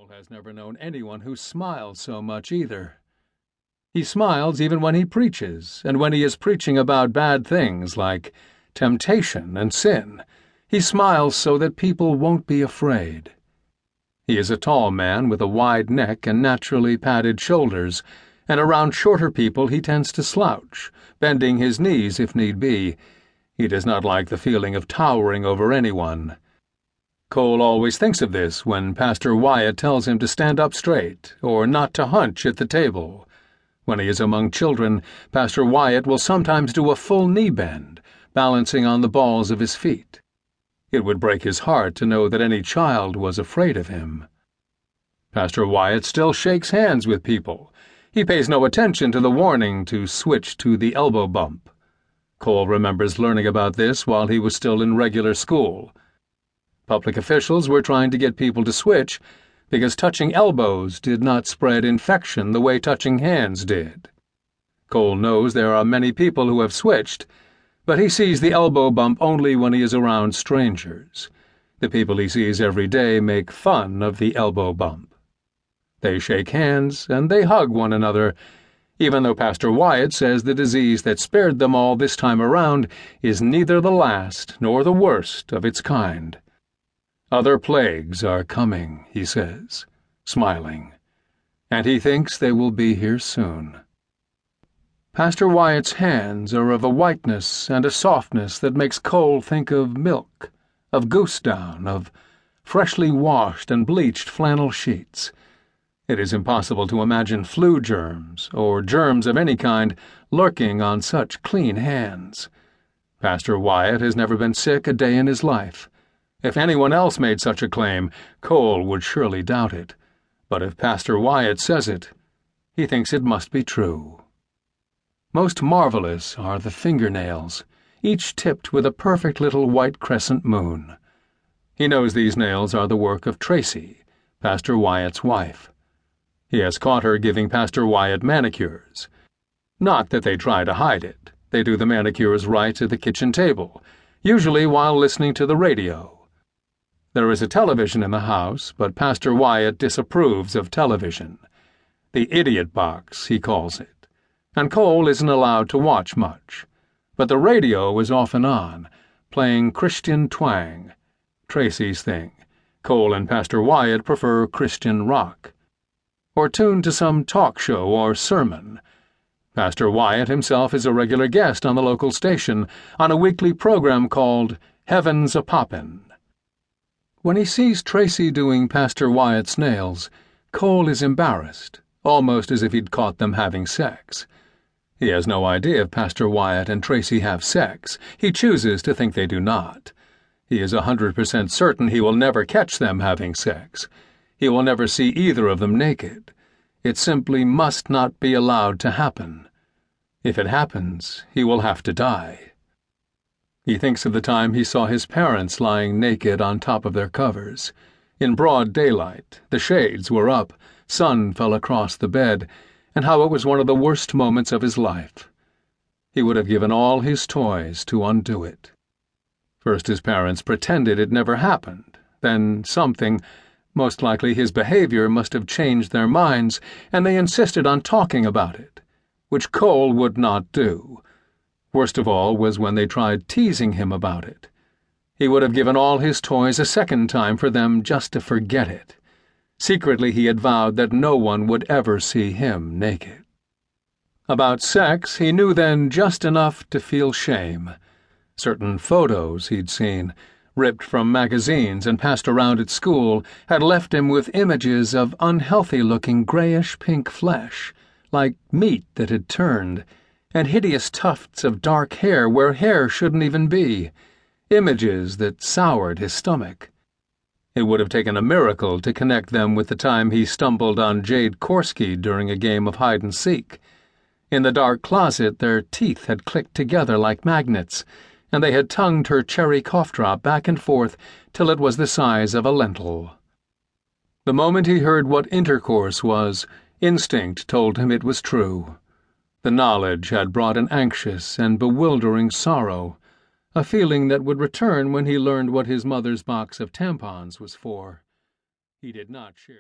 Cole has never known anyone who smiles so much either. He smiles even when he preaches, and when he is preaching about bad things like temptation and sin, he smiles so that people won't be afraid. He is a tall man with a wide neck and naturally padded shoulders, and around shorter people he tends to slouch, bending his knees if need be. He does not like the feeling of towering over anyone. Cole always thinks of this when Pastor Wyatt tells him to stand up straight or not to hunch at the table. When he is among children, Pastor Wyatt will sometimes do a full knee bend, balancing on the balls of his feet. It would break his heart to know that any child was afraid of him. Pastor Wyatt still shakes hands with people. He pays no attention to the warning to switch to the elbow bump. Cole remembers learning about this while he was still in regular school. Public officials were trying to get people to switch because touching elbows did not spread infection the way touching hands did. Cole knows there are many people who have switched, but he sees the elbow bump only when he is around strangers. The people he sees every day make fun of the elbow bump. They shake hands and they hug one another, even though Pastor Wyatt says the disease that spared them all this time around is neither the last nor the worst of its kind. Other plagues are coming, he says, smiling, and he thinks they will be here soon. Pastor Wyatt's hands are of a whiteness and a softness that makes Cole think of milk, of goose down, of freshly washed and bleached flannel sheets. It is impossible to imagine flu germs, or germs of any kind, lurking on such clean hands. Pastor Wyatt has never been sick a day in his life. If anyone else made such a claim, Cole would surely doubt it. But if Pastor Wyatt says it, he thinks it must be true. Most marvelous are the fingernails, each tipped with a perfect little white crescent moon. He knows these nails are the work of Tracy, Pastor Wyatt's wife. He has caught her giving Pastor Wyatt manicures. Not that they try to hide it. They do the manicures right at the kitchen table, usually while listening to the radio. There is a television in the house, but Pastor Wyatt disapproves of television. The idiot box, he calls it. And Cole isn't allowed to watch much. But the radio is often on, playing Christian twang. Tracy's thing. Cole and Pastor Wyatt prefer Christian rock. Or tuned to some talk show or sermon. Pastor Wyatt himself is a regular guest on the local station on a weekly program called Heaven's a Poppin'. When he sees Tracy doing Pastor Wyatt's nails, Cole is embarrassed, almost as if he'd caught them having sex. He has no idea if Pastor Wyatt and Tracy have sex. He chooses to think they do not. He is 100% certain he will never catch them having sex. He will never see either of them naked. It simply must not be allowed to happen. If it happens, he will have to die. He thinks of the time he saw his parents lying naked on top of their covers. In broad daylight, the shades were up, sun fell across the bed, and how it was one of the worst moments of his life. He would have given all his toys to undo it. First his parents pretended it never happened. Then something, most likely his behavior, must have changed their minds, and they insisted on talking about it, which Cole would not do. Worst of all was when they tried teasing him about it. He would have given all his toys a second time for them just to forget it. Secretly he had vowed that no one would ever see him naked. About sex, he knew then just enough to feel shame. Certain photos he'd seen, ripped from magazines and passed around at school, had left him with images of unhealthy-looking grayish-pink flesh, like meat that had turned, and hideous tufts of dark hair where hair shouldn't even be, images that soured his stomach. It would have taken a miracle to connect them with the time he stumbled on Jade Korsky during a game of hide-and-seek. In the dark closet their teeth had clicked together like magnets, and they had tongued her cherry cough drop back and forth till it was the size of a lentil. The moment he heard what intercourse was, instinct told him it was true. The knowledge had brought an anxious and bewildering sorrow, a feeling that would return when he learned what his mother's box of tampons was for. He did not share